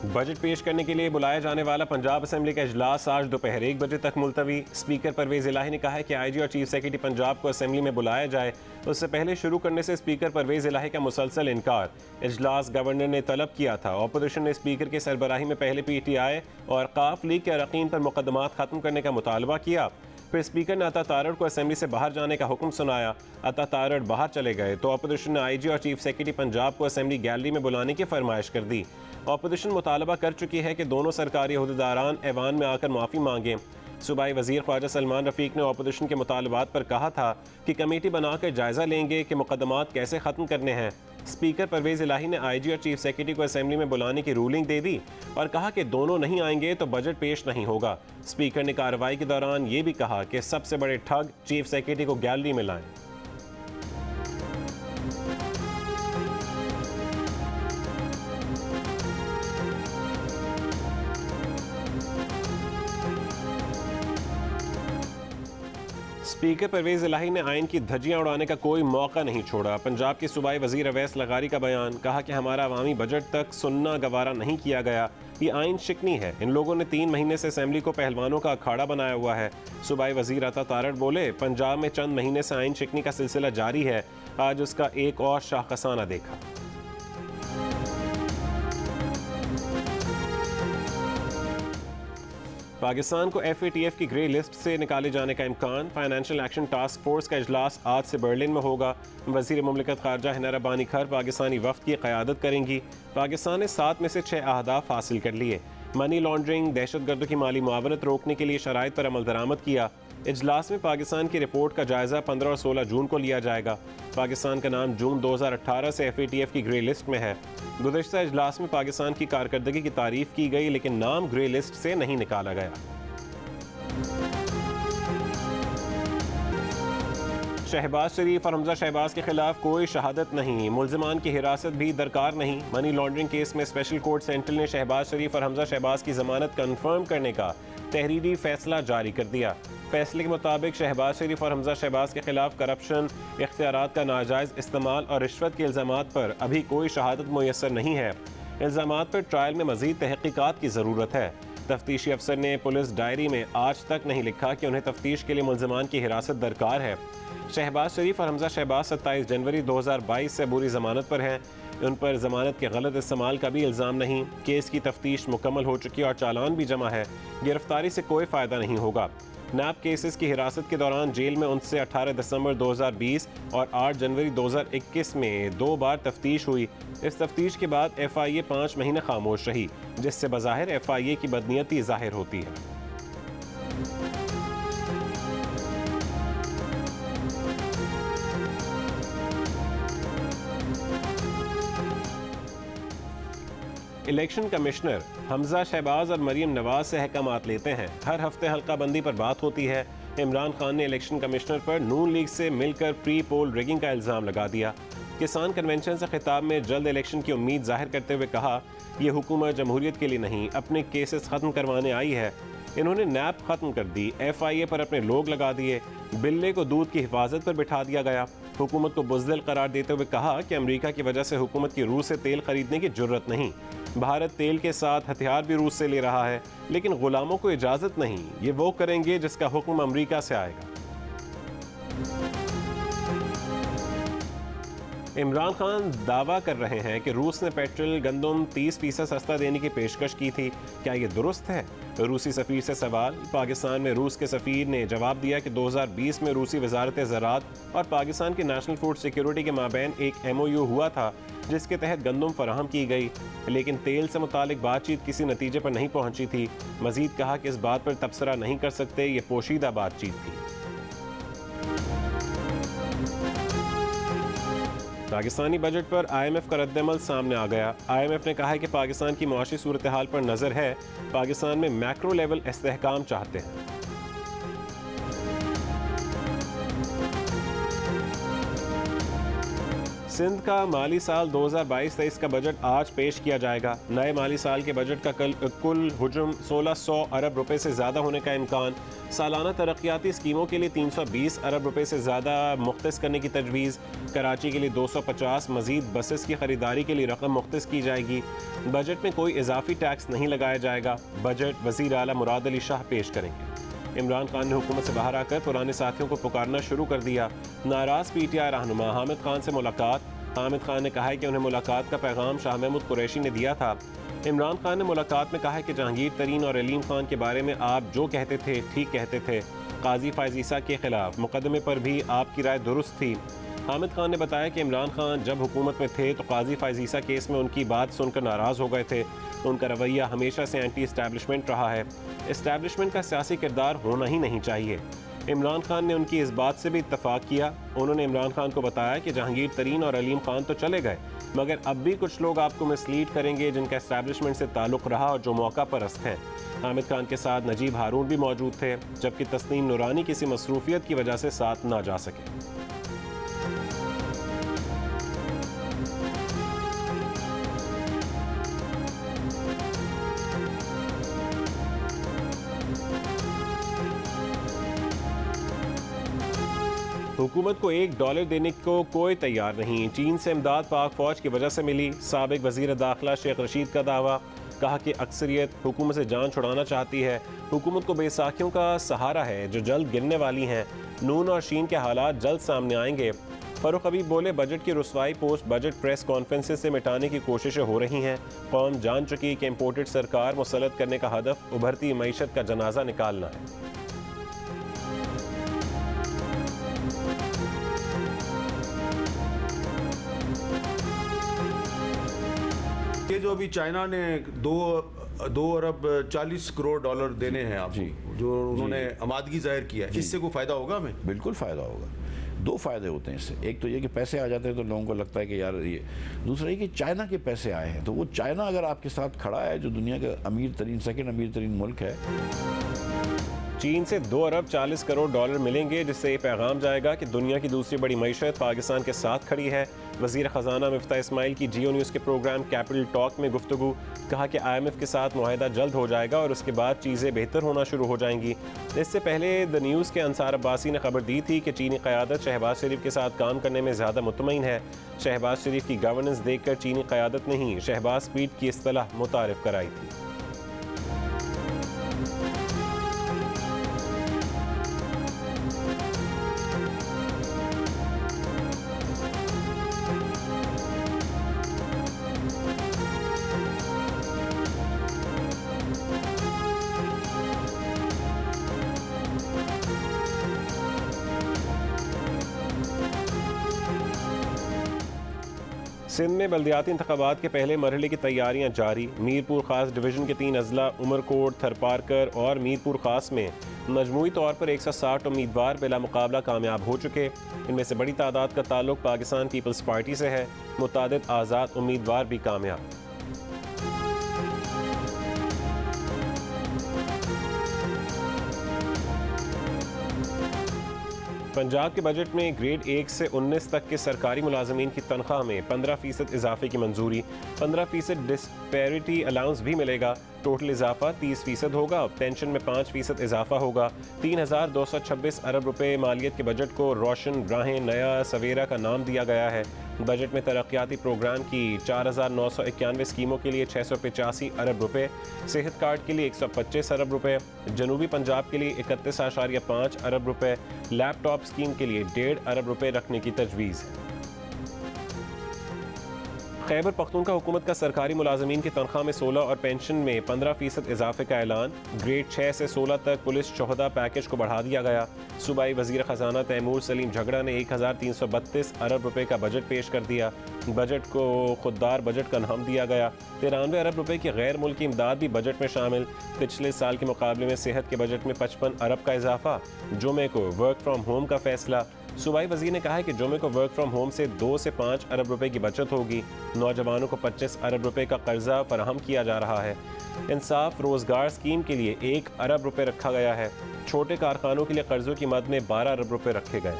Budget पेश करने के लिए बुलाया जाने वाला पंजाब असेंबली का इजलास आज दोपहर 1 बजे तक मुलतवी। स्पीकर परवेज इलाही ने कहा है कि आईजी और चीफ सेक्रेटरी पंजाब को असेंबली में बुलाया जाए, उससे पहले शुरू करने से स्पीकर परवेज इलाही का मुसलसल इनकार। इजलास गवर्नर ने तलब किया था। अपोजिशन ने स्पीकर की सरबराही में पहले PTI और काफ लीग के अरकान पर मुकदमात खत्म करने का मुतालबा किया। फिर स्पीकर ने अता तारड़ को असेंबली से बाहर जाने का हुक्म सुनाया। अता तारड़ बाहर चले गए तो अपोजिशन ने आईजी और चीफ सेक्रेटरी पंजाब को असेंबली गैलरी में बुलाने की फरमाइश कर दी। अपोजिशन मुतालबा कर चुकी है कि दोनों सरकारी अहदेदारान ऐवान में आकर माफ़ी मांगें। सूबाई वज़ीर ख्वाजा सलमान रफ़ीक ने अपोजिशन के मुतालबात पर कहा था कि कमेटी बनाकर जायज़ा लेंगे कि मुकदमात कैसे ख़त्म करने हैं। स्पीकर परवेज़ इलाही ने आईजी और चीफ सेक्रेटरी को असेंबली में बुलाने की रूलिंग दे दी और कहा कि दोनों नहीं आएंगे तो बजट पेश नहीं होगा। स्पीकर ने कार्रवाई के दौरान ये भी कहा कि सबसे बड़े ठग चीफ सेक्रेटरी को गैलरी में लाएं। स्पीकर परवेज इलाही ने आइन की धज्जियां उड़ाने का कोई मौका नहीं छोड़ा। पंजाब के सूबाई वजीर अवैस लगारी का बयान, कहा कि हमारा अवामी बजट तक सुनना गवारा नहीं किया गया, ये आइन शिकनी है। इन लोगों ने 3 महीने से असेंबली को पहलवानों का अखाड़ा बनाया हुआ है। सूबाई वजीर अता तारड़ बोले, पंजाब में चंद महीने से आइन शिकनी का सिलसिला जारी है, आज उसका एक और शाखसाना देखा। पाकिस्तान को FATF की ग्रे लिस्ट से निकाले जाने का इम्कान। फाइनेंशियल एक्शन टास्क फोर्स का इजलास आज से बर्लिन में होगा। वज़ीर मुमलिकत खारजा हिना रब्बानी खर पाकिस्तानी वफ़द की क़यादत करेंगी। पाकिस्तान ने 7 में से 6 अहदाफ हासिल कर लिए। मनी लॉन्ड्रिंग, दहशतगर्दों की माली मुआवनत रोकने के लिए शराइत पर अमल दरामद किया। इजलास में पाकिस्तान की रिपोर्ट का जायज़ा 15 और 16 जून को लिया जाएगा। पाकिस्तान का नाम जून 2018 से FATF की ग्रे लिस्ट में है। गुज़श्ता इजलास में पाकिस्तान की कारकर्दगी की तारीफ की गई, लेकिन नाम ग्रे लिस्ट से नहीं निकाला गया। शहबाज शरीफ और हमजा शहबाज के खिलाफ कोई शहादत नहीं, मुल्ज़िमान की हिरासत भी दरकार नहीं। मनी लॉन्ड्रिंग केस में स्पेशल कोर्ट सेंट्रल ने शहबाज शरीफ और हमजा शहबाज की जमानत कंफर्म करने का तहरीरी फैसला जारी कर दिया। फैसले के मुताबिक शहबाज शरीफ और हमजा शहबाज के खिलाफ करप्शन, इख्तियारात का नाजायज़ इस्तेमाल और रिश्वत के इल्ज़ामात पर अभी कोई शहादत मुयस्सर नहीं है। इल्ज़ामात पर ट्रायल में मज़ीद तहक़ीक़ात की ज़रूरत है। तफ्तीशी अफसर ने पुलिस डायरी में आज तक नहीं लिखा कि उन्हें तफ्तीश के लिए मुल्ज़िमान की हिरासत दरकार है। शहबाज शरीफ और हमजा शहबाज 27 जनवरी 2022 से बुरी जमानत पर हैं। उन पर जमानत के गलत इस्तेमाल का भी इल्ज़ाम नहीं। केस की तफ्तीश मुकम्मल हो चुकी है और चालान भी जमा है। गिरफ्तारी से कोई फ़ायदा नहीं होगा। नैब केसेस की हिरासत के दौरान जेल में उनसे 18 दिसंबर 2020 और 8 जनवरी 2021 में 2 बार तफ्तीश हुई। इस तफ्तीश के बाद FIA 5 महीने खामोश रही, जिससे बज़ाहिर FIA की बदनीयती ज़ाहिर होती है। इलेक्शन कमिश्नर हमजा शहबाज और मरीम नवाज से अहकामात लेते हैं। हर हफ्ते हल्का बंदी पर बात होती है। इमरान खान ने इलेक्शन कमिश्नर पर नून लीग से मिलकर प्री पोल रिगिंग का इल्ज़ाम लगा दिया। किसान कन्वेंशन से खिताब में जल्द इलेक्शन की उम्मीद जाहिर करते हुए कहा, यह हुकूमत जमहूरियत के लिए नहीं, अपने केसेस ख़त्म करवाने आई है। इन्होंने नैब ख़त्म कर दी, FIA पर अपने लोग लगा दिए, बिल्ले को दूध की हिफाजत पर बिठा दिया गया। हुकूमत को बुज़दिल करार देते हुए कहा कि अमेरिका की वजह से हुकूमत की रूस से तेल खरीदने की ज़रूरत नहीं। भारत तेल के साथ हथियार भी रूस से ले रहा है, लेकिन गुलामों को इजाज़त नहीं। ये वो करेंगे जिसका हुक्म अमेरिका से आएगा। इमरान खान दावा कर रहे हैं कि रूस ने पेट्रोल गंदम 30% सस्ता देने की पेशकश की थी। क्या ये दुरुस्त है? रूसी सफ़ीर से सवाल। पाकिस्तान में रूस के सफ़ीर ने जवाब दिया कि 2020 में रूसी वजारत ज़राअत और पाकिस्तान की नेशनल फूड सिक्योरिटी के माबैन एक MOU हुआ था, जिसके तहत गंदम फराहम की गई, लेकिन तेल से मुतालिक बातचीत किसी नतीजे पर नहीं पहुंची थी। मजीद कहा कि इस बात पर तबसरा नहीं कर सकते, ये पोशीदा बातचीत थी। पाकिस्तानी बजट पर IMF का रद्दअमल सामने आ गया। IMF ने कहा है कि पाकिस्तान की मुआशी सूरत हाल पर नज़र है, पाकिस्तान में मैक्रो लेवल इस्तेहकाम चाहते हैं। सिंध का माली साल 2022-23 का बजट आज पेश किया जाएगा। नए माली साल के बजट का कुल हुजूम 1600 अरब रुपए से ज़्यादा होने का इम्कान। सालाना तरक्याती स्कीमों के लिए 320 अरब रुपए से ज़्यादा मुख्तस करने की तजवीज़। कराची के लिए 250 मजीद बसेस की खरीदारी के लिए रकम मुख्तस की जाएगी। बजट में कोई इजाफी टैक्स नहीं लगाया जाएगा। बजट वज़ीर आला मुराद अली शाह पेश करेंगे। इमरान खान ने हुकूमत से बाहर आकर पुराने साथियों को पुकारना शुरू कर दिया। नाराज पीटीआई रहनुमा हामिद खान से मुलाकात। हामिद खान ने कहा है कि उन्हें मुलाकात का पैगाम शाह महमूद कुरैशी ने दिया था। इमरान खान ने मुलाकात में कहा है कि जहांगीर तरीन और अलीम खान के बारे में आप जो कहते थे ठीक कहते थे। काजी फायज ईसा के खिलाफ मुकदमे पर भी आपकी राय दुरुस्त थी। हामिद खान ने बताया कि इमरान खान जब हुकूमत में थे तो काजी फायज ईसा केस में उनकी बात सुनकर नाराज़ हो गए थे। उनका रवैया हमेशा से एंटी इस्टेब्लिशमेंट रहा है। इस्टेब्लिशमेंट का सियासी किरदार होना ही नहीं चाहिए। इमरान खान ने उनकी इस बात से भी इत्तफाक किया। उन्होंने इमरान खान को बताया कि जहांगीर तरीन और अलीम खान तो चले गए, मगर अब भी कुछ लोग आपको मिसलीड करेंगे जिनका इस्टेब्लिशमेंट से ताल्लुक़ रहा और जो मौका परस्त हैं। हामिद खान के साथ नजीब हारून भी मौजूद थे, जबकि तस्नीम नूरानी किसी मसरूफियत की वजह से साथ ना जा सके। हुकूमत को $1 देने को कोई तैयार नहीं। चीन से इमदाद पाक फौज की वजह से मिली। साबिक वजीर दाखिला शेख रशीद का दावा। कहा कि अक्सरियत हुकूमत से जान छुड़ाना चाहती है। हुकूमत को बेसाखियों का सहारा है जो जल्द गिरने वाली हैं। नून और शीन के हालात जल्द सामने आएंगे। फरूख हबीब बोले, बजट की रुसवाई पोस्ट बजट प्रेस कॉन्फ्रेंसेस से मिटाने की कोशिशें हो रही हैं। कौम जान चुकी कि इम्पोर्टेड सरकार मुसल्लत करने का हदफ उभरती मईशत का जनाजा निकालना है। ये जो अभी चाइना ने 2 अरब 40 करोड़ डॉलर देने हैं आपको, जो उन्होंने आमादगी जाहिर किया है, इससे कोई फायदा होगा हमें? बिल्कुल फ़ायदा होगा। 2 फ़ायदे होते हैं इससे। एक तो ये कि पैसे आ जाते हैं तो लोगों को लगता है कि यार ये, दूसरा ये कि चाइना के पैसे आए हैं तो वो चाइना अगर आपके साथ खड़ा है, जो दुनिया का अमीर तरीन सेकंड अमीर तरीन मुल्क है। चीन से 2 अरब 40 करोड़ डॉलर मिलेंगे, जिससे ये पैगाम जाएगा कि दुनिया की दूसरी बड़ी मईशत पाकिस्तान के साथ खड़ी है। वज़ीर ख़जाना मिफ्ता इस्माइल की जियो न्यूज़ के प्रोग्राम कैपिटल टॉक में गुफ्तगू। कहा कि IMF के साथ मुआहदा जल्द हो जाएगा और उसके बाद चीज़ें बेहतर होना शुरू हो जाएंगी। इससे पहले द न्यूज़ के अंसार अब्बासी ने खबर दी थी कि चीनी क़यादत शहबाज शरीफ के साथ काम करने में ज़्यादा मुतमईन है। शहबाज शरीफ की गवर्नेंस देखकर चीनी क़यादत ने ही शहबाज स्पीड की इस्तिलाह मुतारिफ कराई थी। सिंध में बल्दियाती इंतखाबात के पहले मरहले की तैयारियां जारी। मीरपुर खास डिवीज़न के 3 अजला उमरकोट, थरपारकर और मीरपुर खास में मजमूई तौर पर 160 उम्मीदवार बिला मुकाबला कामयाब हो चुके। इनमें से बड़ी तादाद का ताल्लुक पाकिस्तान पीपल्स पार्टी से है। मुतादिद आज़ाद उम्मीदवार भी कामयाब। पंजाब के बजट में ग्रेड 1 से 19 तक के सरकारी मुलाजमीन की तनख्वाह में 15% इजाफे की मंजूरी। 15% डिस्पैरिटी अलाउंस भी मिलेगा। टोटल इजाफा 30% होगा। पेंशन में 5% इजाफा होगा। 3226 अरब रुपए मालियत के बजट को रोशन राहें नया सवेरा का नाम दिया गया है। बजट में तरक्याती प्रोग्राम की 4991 स्कीमों के लिए 685 अरब रुपए, सेहत कार्ड के लिए 125 अरब रुपए, जनूबी पंजाब के लिए 31.5 अरब रुपए, लैपटॉप स्कीम के लिए 1.5 अरब रुपए रखने की तजवीज़ है। खैबर पख्तूनख्वा हुकूमत का सरकारी मुलाजमीन की तनख्वाह में 16 और पेंशन में 15% इजाफे का ऐलान। ग्रेड 6 से 16 तक पुलिस शोहदा पैकेज को बढ़ा दिया गया। सूबाई वजीर ख़जाना तैमूर सलीम झगड़ा ने 1332 अरब रुपए का बजट पेश कर दिया। बजट को खुददार बजट का नाम दिया गया। 93 अरब रुपए की गैर मुल्की इमदाद भी बजट में शामिल। पिछले साल के मुकाबले में सेहत के बजट में 55 अरब का इजाफा। जुमे को वर्क फ्राम होम का फैसला। सूबाई वजीर ने कहा है कि जुमे को वर्क फ्राम होम से 2 से 5 अरब रुपए की बचत होगी। नौजवानों को 25 अरब रुपए का कर्जा फराहम किया जा रहा है। इंसाफ रोजगार स्कीम के लिए 1 अरब रुपए रखा गया है। छोटे कारखानों के लिए कर्जों की मद में 12 अरब रुपए रखे गए।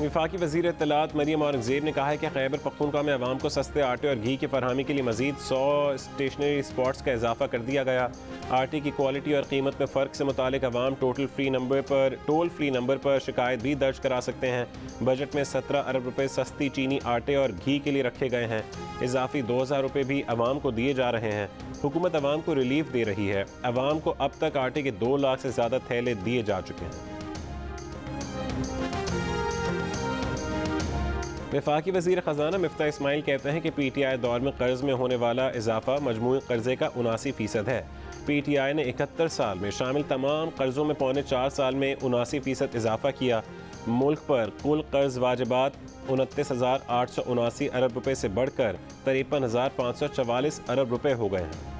वफाकी वज़ीर इत्तलात मरियम औरंगज़ेब ने कहा है कि खैबर पख्तूनख्वा में अवाम को सस्ते आटे और घी की फरहमी के लिए मज़ीद 100 स्टेशनरी स्पॉट्स का इजाफा कर दिया गया। आटे की क्वालिटी और कीमत में फ़र्क से मुतालिक अवाम टोल फ्री नंबर पर शिकायत भी दर्ज करा सकते हैं। बजट में 17 अरब रुपये सस्ती चीनी, आटे और घी के लिए रखे गए हैं। इजाफी 2000 रुपये भी अवाम को दिए जा रहे हैं। हुकूमत अवाम को रिलीफ दे रही है। अवाम को अब तक आटे के 2 लाख से ज़्यादा थैले दिए जा चुके हैं। वफाकी वज़ीर ख़जाना मिफ्ता इस्माइल कहते हैं कि PTI दौर में कर्ज में होने वाला इजाफा मजमूई कर्जे का 79% है। PTI ने 71 साल में शामिल तमाम कर्जों में 4.25 साल में 79% इजाफा किया। मुल्क पर कुल कर्ज वाजिबात 29,879 अरब रुपये से बढ़कर 53,544 अरब रुपये हो गए हैं।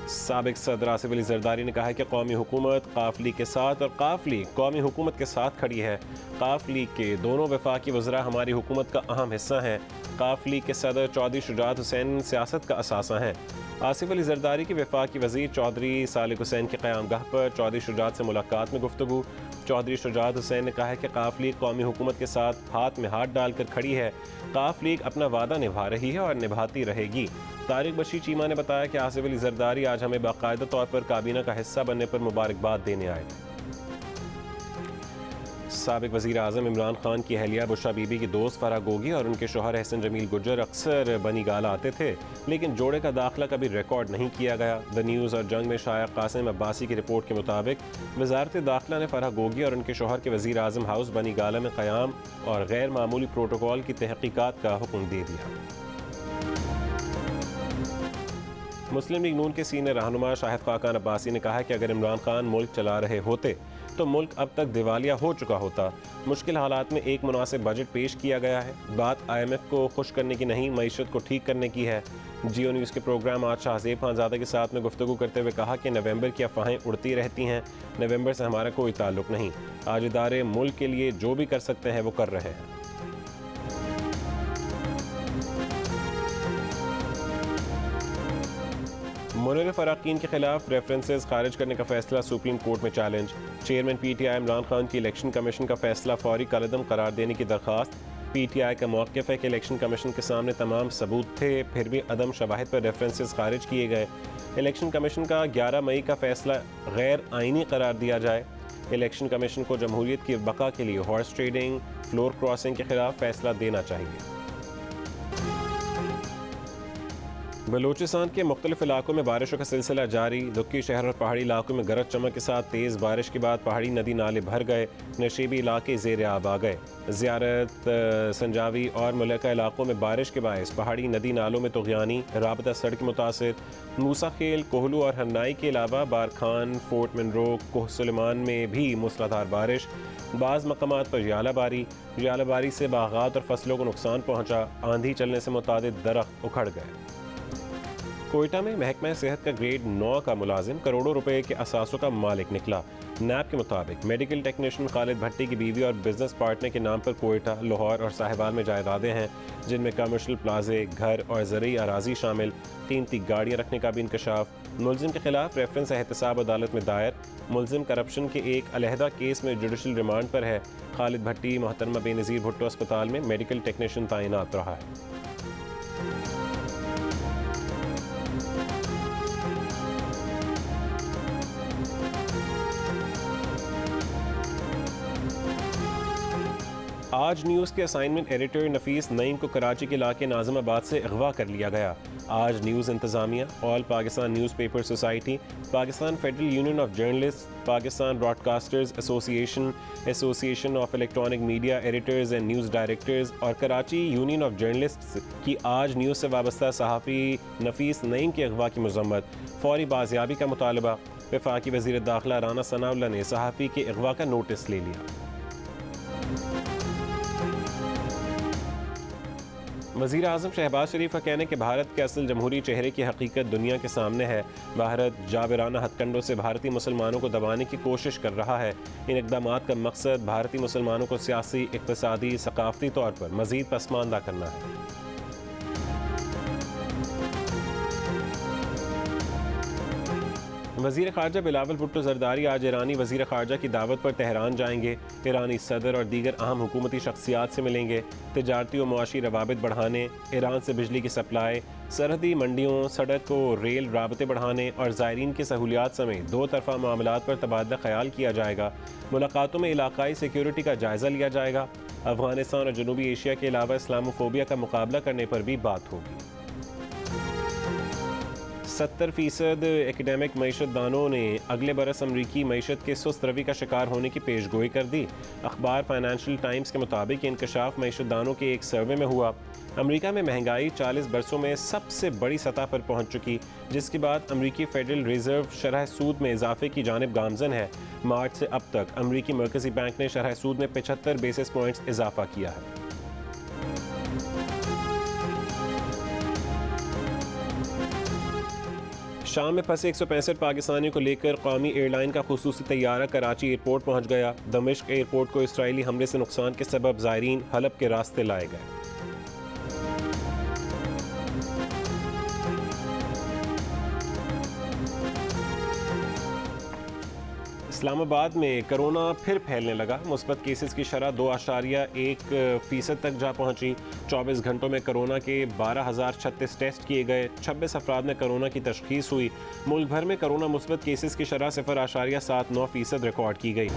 साबिक सदर आसिफ अली जरदारी ने कहा है कि कौमी हुकूमत काफ लीग के साथ और काफ लीग कौमी हुकूमत के साथ खड़ी है। काफ लीग के दोनों वफाकी वज़रा हमारी हुकूमत का अहम हिस्सा हैं। काफ लीग के सदर चौधरी शुजात हुसैन सियासत का असासा हैं। आसिफ अली जरदारी के वफाकी वज़ीर चौधरी सालिक हुसैन के क़यामगाह पर चौधरी शुजात से मुलाकात में गुफ्तगू। चौधरी शुजात हुसैन ने कहा है कि काफ लीग कौमी हुकूमत के साथ हाथ में हाथ डालकर खड़ी है। काफ लीग अपना वादा निभा रही है और निभाती रहेगी। तारिक बशीर चीमा ने बताया कि आसिफ अली जरदारी आज हमें बाकायदा तौर पर काबीना का हिस्सा बनने पर मुबारकबाद देने आए थे। साबिक वज़ीर आज़म इमरान खान की अहलिया बुशरा बीबी की दोस्त फराह गोगी और उनके शौहर एहसन जमील गुज्जर अक्सर बनी गाला आते थे, लेकिन जोड़े का दाखिला कभी रिकॉर्ड नहीं किया गया। द न्यूज़ और जंग में शाया कासिम अब्बासी की रिपोर्ट के मुताबिक वजारत दाखिला ने फराह गोगी और उनके शौहर के वज़ीर आज़म हाउस बनी गाला में क़याम और गैर मामूली प्रोटोकॉल की तहकीकात का हुक्म दे दिया। मुस्लिम लीग नून के सीनियर रहनुमा शाहिद खाकान अब्बासी ने कहा है कि अगर इमरान खान मुल्क चला रहे होते तो मुल्क अब तक दिवालिया हो चुका होता। मुश्किल हालात में एक मुनासिब बजट पेश किया गया है। बात IMF को खुश करने की नहीं, मईशत को ठीक करने की है। जियो न्यूज़ के प्रोग्राम आज शाहज़ेब खानज़ादा के साथ में गुफ्तगू करते हुए कहा कि नवंबर की अफवाहें उड़ती रहती हैं। नवंबर से हमारा कोई ताल्लुक नहीं। आज इदारे मुल्क के लिए जो भी कर सकते हैं वो कर रहे हैं। मुनव्वर अराकीन के खिलाफ रेफरेंसेस खारिज करने का फैसला सुप्रीम कोर्ट में challenge. Chairman PTI Imran Khan की इलेक्शन कमीशन का फैसला फौरी कलअदम करार देने की दरख्वास्त। PTI का मौक़िफ़ है कि इलेक्शन कमीशन के सामने तमाम सबूत थे, फिर भी अदम शवाहिद पर रेफरेंसेस खारिज किए गए। इलेक्शन कमीशन का 11 मई का फैसला गैर आइनी करार दिया जाए। इलेक्शन कमीशन को जमहूरियत की बका के लिए हॉर्स ट्रेडिंग, फ्लोर क्रॉसिंग के खिलाफ फैसला देना चाहिए। बलूचिस्तान के मुख्तलिफ इलाकों में बारिशों का सिलसिला जारी। दुक्की शहर और पहाड़ी इलाकों में गरज चमक के साथ तेज़ बारिश के बाद पहाड़ी नदी नाले भर गए। नशीबी इलाके ज़ेर आब आ गए। ज़ियारत, संजावी और मुलका इलाकों में बारिश के बायस पहाड़ी नदी नालों में तुग़यानी, राबता सड़क मुतासिर। मूसा खेल, कोहलू और हन्नाई के अलावा बारखान, फोर्ट मनरो, कोह सुलेमान में भी मूसलाधार बारिश। बाज़ मकामात पर यालाबारी से बागात और फसलों को नुकसान पहुँचा। आंधी चलने से मुतादिद दरख्त उखड़ गए। कोयटा में महकमा सेहत का ग्रेड 9 का मुलाजिम करोड़ों रुपए के असासों का मालिक निकला। नैब के मुताबिक मेडिकल टेक्नीशियन खालिद भट्टी की बीवी और बिजनेस पार्टनर के नाम पर कोयटा, लाहौर और साहिवाल में जायदादें हैं, जिनमें कमर्शियल प्लाजे, घर और ज़रूरी अराजी शामिल। कीमती गाड़ियाँ रखने का भी इंकशाफ। मुलजिम के खिलाफ रेफरेंस एहतसाब अदालत में दायर। मुलजिम करप्शन के एक अलहदा केस में जुडिशल रिमांड पर है। खालिद भट्टी मोहतरमा बेनज़ीर भुट्टो अस्पताल में मेडिकल टेक्नीशियन तैनात रहा है। आज न्यूज़ के असाइनमेंट एडिटर नफीस नईम को कराची के इलाके नाज़िमाबाद से अगवा कर लिया गया। आज न्यूज़ इंतज़ामिया, all Pakistan newspaper society, Pakistan federal union of journalist, Pakistan broadcasters association, association of electronic media editors and news directors और कराची यूनियन ऑफ जर्नलिस्ट्स की आज न्यूज़ से वाबस्ता सहाफ़ी नफीस नईम के अगवा की मज़म्मत, फौरी बाजियाबी का मुतालबा। वफाकी वज़ीर दाखिला राना सनाउल्लाह ने सहाफ़ी के अगवा का नोटिस ले लिया। वज़ीर आज़म शहबाज शरीफ का कहना है कि भारत के असल जमहूरी चेहरे की हकीकत दुनिया के सामने है। भारत जाबिराना हथकंडों से भारतीय मुसलमानों को दबाने की कोशिश कर रहा है। इन इक़दामात का मकसद भारतीय मुसलमानों को सियासी, इक़्तिसादी, सकाफ़ती तौर पर मज़ीद पसमानदा करना है। वज़ीर ख़ारजा बिलावल भुट्टो ज़रदारी आज ईरानी वज़ीर ख़ारजा की दावत पर तेहरान जाएंगे। ईरानी सदर और दीगर अहम हुकूमती शख्सियात से मिलेंगे। तिजारती और मुआशी रवाबित बढ़ाने, ईरान से बिजली की सप्लाई, सरहदी मंडियों, सड़क और रेल राबते बढ़ाने और ज़ायरीन की सहूलियात समेत दो तरफ़ा मामलात पर तबादला ख्याल किया जाएगा। मुलाकातों में इलाकाई सिक्योरिटी का जायज़ा लिया जाएगा। अफगानिस्तान और जनूबी एशिया के अलावा इस्लामोफोबिया का मुकाबला करने पर भी बात होगी। 70% एकेडमिक मईशत दानों ने अगले बरस अमरीकी मईशत के सुस्त रवि का शिकार होने की पेशगोई कर दी। अखबार फाइनेंशियल टाइम्स के मुताबिक इंकशाफ मईशत दानों के एक सर्वे में हुआ। अमरीका में महंगाई 40 बरसों में सबसे बड़ी सतह पर पहुंच चुकी, जिसके बाद अमरीकी फेडरल रिजर्व शरह सूद में इजाफे की जानिब गामजन है। मार्च से अब तक अमरीकी मरकजी बैंक ने शरह सूद में 75 बेसिस पॉइंट्स इजाफा किया है। शाम में फंसे 165 पाकिस्तानियों को लेकर कौमी एयरलाइन का खुसूसी तैयारा कराची एयरपोर्ट पहुंच गया। दमिश्क एयरपोर्ट को इसराइली हमले से नुकसान के सबब ज़ायरीन हलब के रास्ते लाए गए। इस्लामाबाद में कोरोना फिर फैलने लगा। मुस्बत केसेस की शरह 2.1% तक जा पहुंची। 24 घंटों में कोरोना के 12,036 टेस्ट किए गए। 26 अफराद में कोरोना की तशखीस हुई। मुल्क भर में कोरोना मुस्बत केसेस की शरह 0.79% रिकॉर्ड की गई।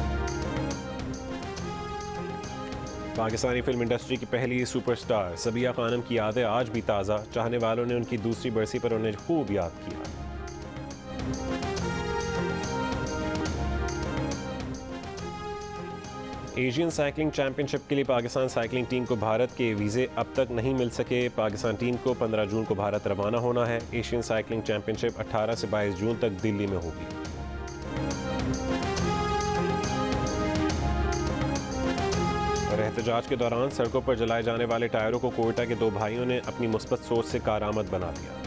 पाकिस्तानी फिल्म इंडस्ट्री की पहली सुपरस्टार सबिया खानम की यादें आज भी ताज़ा। चाहने वालों ने उनकी दूसरी बरसी पर उन्हें खूब याद किया। एशियन साइकिलिंग चैंपियनशिप के लिए पाकिस्तान साइकिलिंग टीम को भारत के वीज़े अब तक नहीं मिल सके। पाकिस्तान टीम को 15 जून को भारत रवाना होना है। एशियन साइकिलिंग चैंपियनशिप 18 से 22 जून तक दिल्ली में होगी। और एहतजाज के दौरान सड़कों पर जलाए जाने वाले टायरों को कोयटा के दो भाइयों ने अपनी मुस्बत सोच से कारआमद बना दिया।